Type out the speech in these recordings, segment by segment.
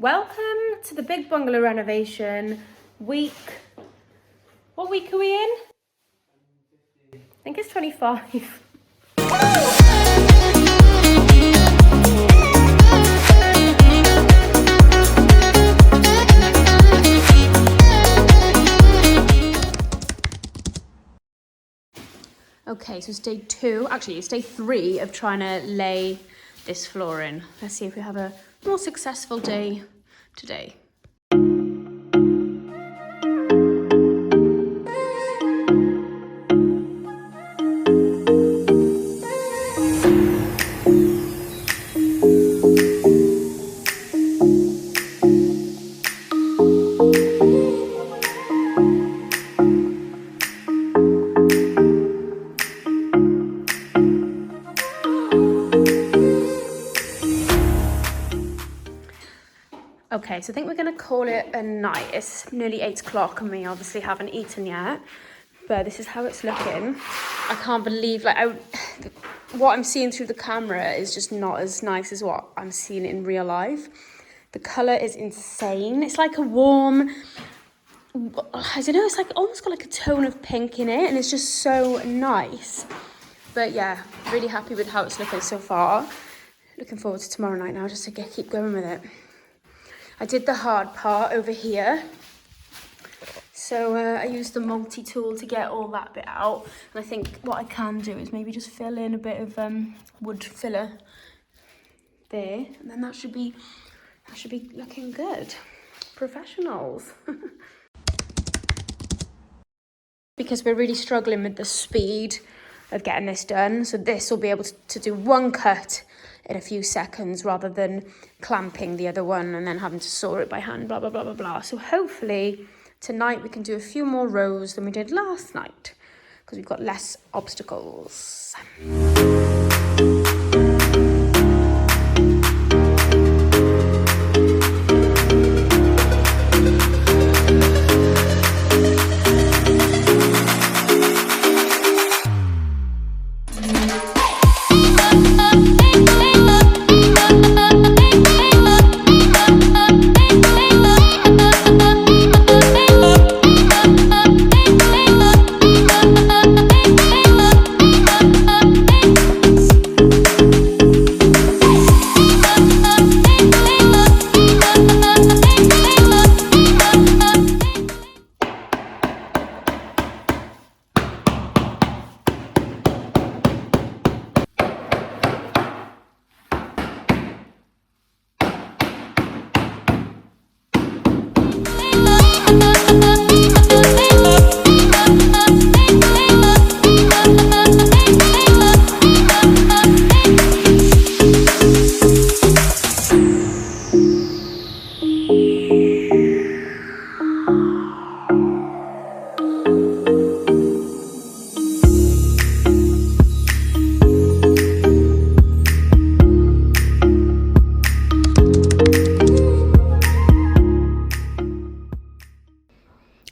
Welcome to the Big Bungalow renovation week. What week are we in? I think it's 25. Okay, so it's day 2, actually it's day 3 of trying to lay this floor in. Let's see if we have a more successful day today. Okay, so I think we're going to call it a night. It's nearly 8 o'clock and we obviously haven't eaten yet, but this is how it's looking. I can't believe, what I'm seeing through the camera is just not as nice as what I'm seeing in real life. The colour is insane. It's like a warm, I don't know, it's like almost got like a tone of pink in it and it's just so nice. But yeah, really happy with how it's looking so far. Looking forward to tomorrow night now just to keep going with it. I did the hard part over here. So I used the multi-tool to get all that bit out. And I think what I can do is maybe just fill in a bit of wood filler there. And then that should be looking good. Professionals. Because we're really struggling with the speed of getting this done. So this will be able to do one cut in a few seconds rather than clamping the other one and then having to saw it by hand, blah, blah, blah, blah, blah. So hopefully tonight we can do a few more rows than we did last night because we've got less obstacles.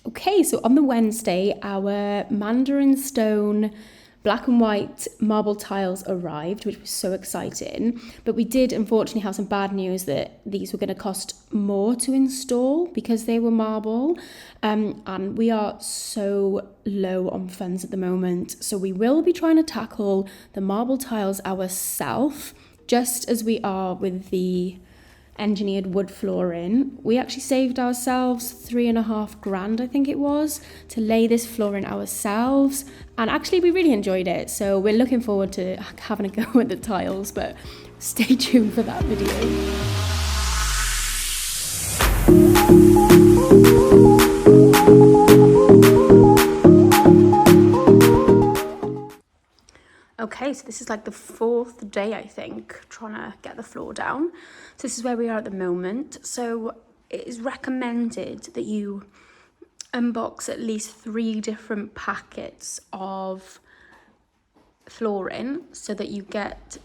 Okay, so on the Wednesday, our Mandarin Stone black and white marble tiles arrived, which was so exciting. But we did unfortunately have some bad news that these were going to cost more to install because they were marble. And we are so low on funds at the moment. So we will be trying to tackle the marble tiles ourselves, just as we are with the engineered wood flooring. We actually saved ourselves $3,500, I think it was, to lay this flooring ourselves, and actually we really enjoyed it, so we're looking forward to having a go at the tiles, but stay tuned for that video. Okay, so this is like the 4th day, I think, trying to get the floor down. So this is where we are at the moment. So it is recommended that you unbox at least 3 different packets of flooring so that you get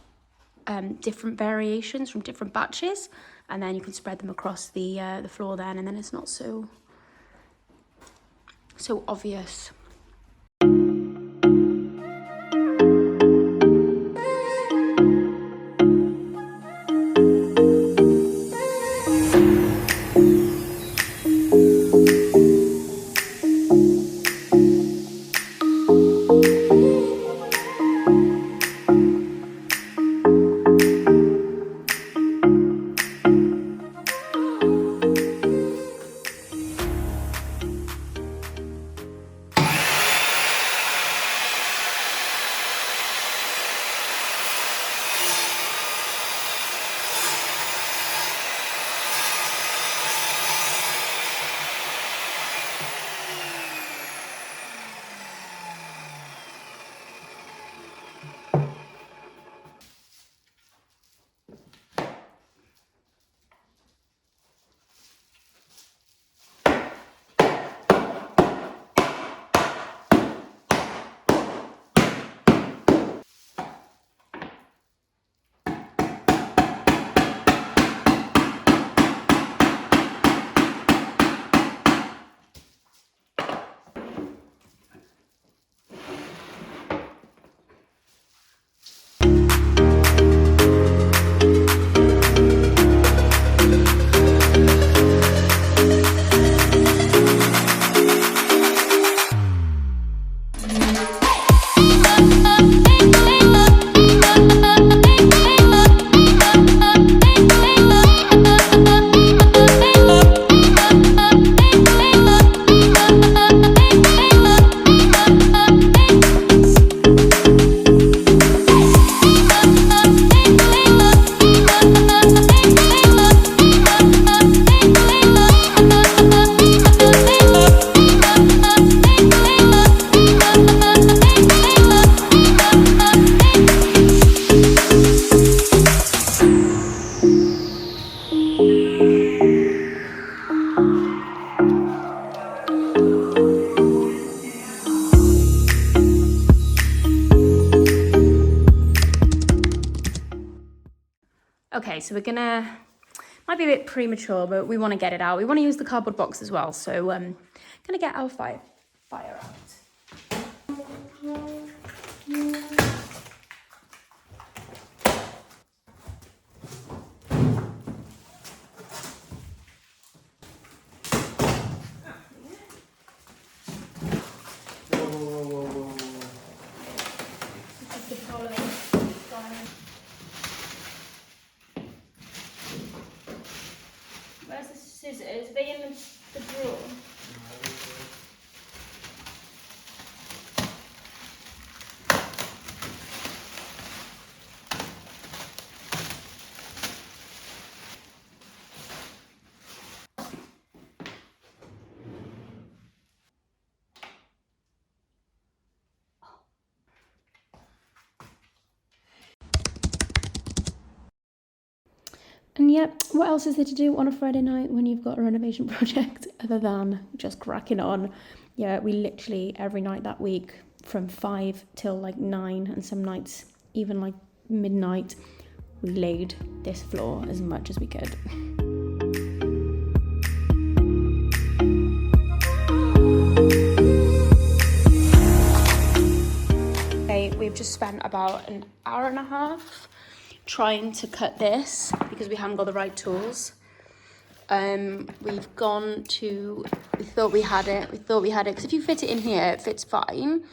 different variations from different batches, and then you can spread them across the floor then, and then it's not so obvious. so we're gonna, might be a bit premature, but we want to get it out. We want to use the cardboard box as well, so gonna get our fire out. Where's the scissors? Are they in the drawer? And yep, what else is there to do on a Friday night when you've got a renovation project other than just cracking on? Yeah, we literally every night that week from 5 till like 9 and some nights even like midnight, we laid this floor as much as we could. Okay, we've just spent about an hour and a half trying to cut this because we haven't got the right tools. We've gone to, we thought we had it because if you fit it in here it fits fine,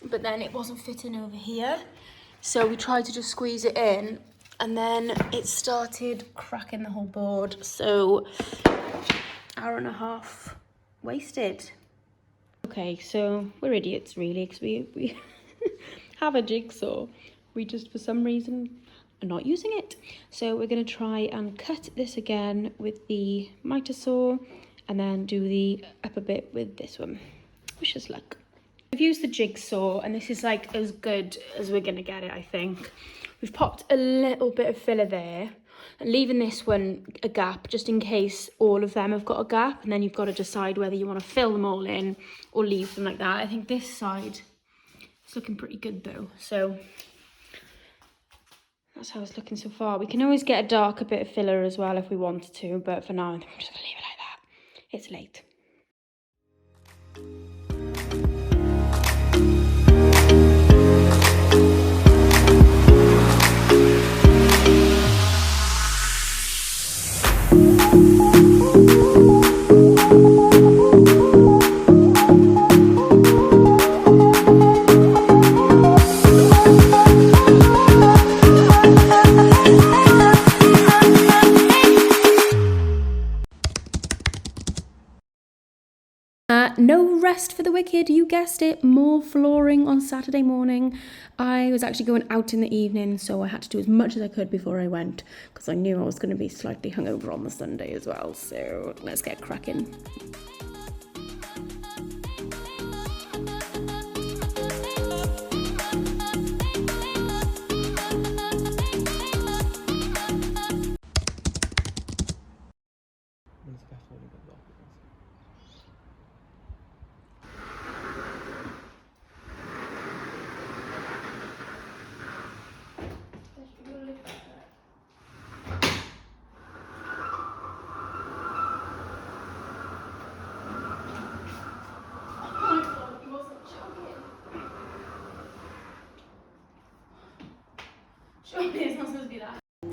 but then it wasn't fitting over here, so we tried to just squeeze it in and then it started cracking the whole board, so hour and a half wasted. Okay, so we're idiots really because we have a jigsaw, we just for some reason not using it. So we're going to try and cut this again with the miter saw and then do the upper bit with this one. Wish us luck. I've used the jigsaw and this is like as good as we're going to get it, I think. We've popped a little bit of filler there and leaving this one a gap just in case all of them have got a gap, and then you've got to decide whether you want to fill them all in or leave them like that. I think this side is looking pretty good though, so that's how it's looking so far. We can always get a darker bit of filler as well if we wanted to, but for now, I'm just gonna leave it like that. It's late. No rest for the wicked, you guessed it, more flooring on Saturday morning. I was actually going out in the evening, so I had to do as much as I could before I went, because I knew I was going to be slightly hungover on the Sunday as well, so let's get cracking.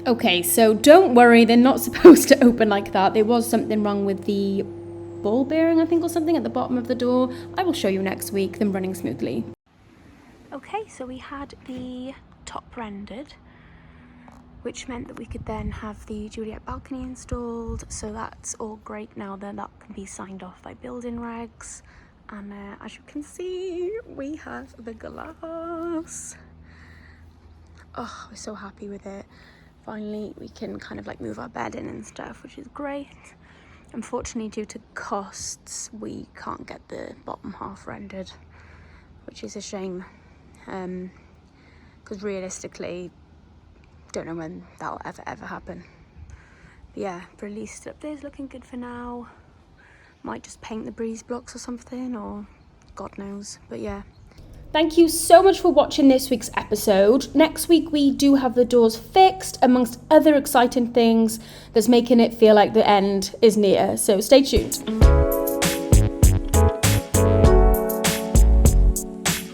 Okay, so don't worry, they're not supposed to open like that. There was something wrong with the ball bearing, I think, or something at the bottom of the door. I will show you next week, them running smoothly. Okay, so we had the top rendered, which meant that we could then have the Juliet balcony installed. So that's all great now, then that can be signed off by building regs. And as you can see, we have the glass. Oh, we're so happy with it. Finally, we can kind of like move our bed in and stuff, which is great. Unfortunately, due to costs, we can't get the bottom half rendered, which is a shame. Because realistically, don't know when that'll ever happen. But yeah, released up there's looking good for now. Might just paint the breeze blocks or something, or God knows. But yeah. Thank you so much for watching this week's episode. Next week we do have the doors fixed, amongst other exciting things that's making it feel like the end is near. So stay tuned.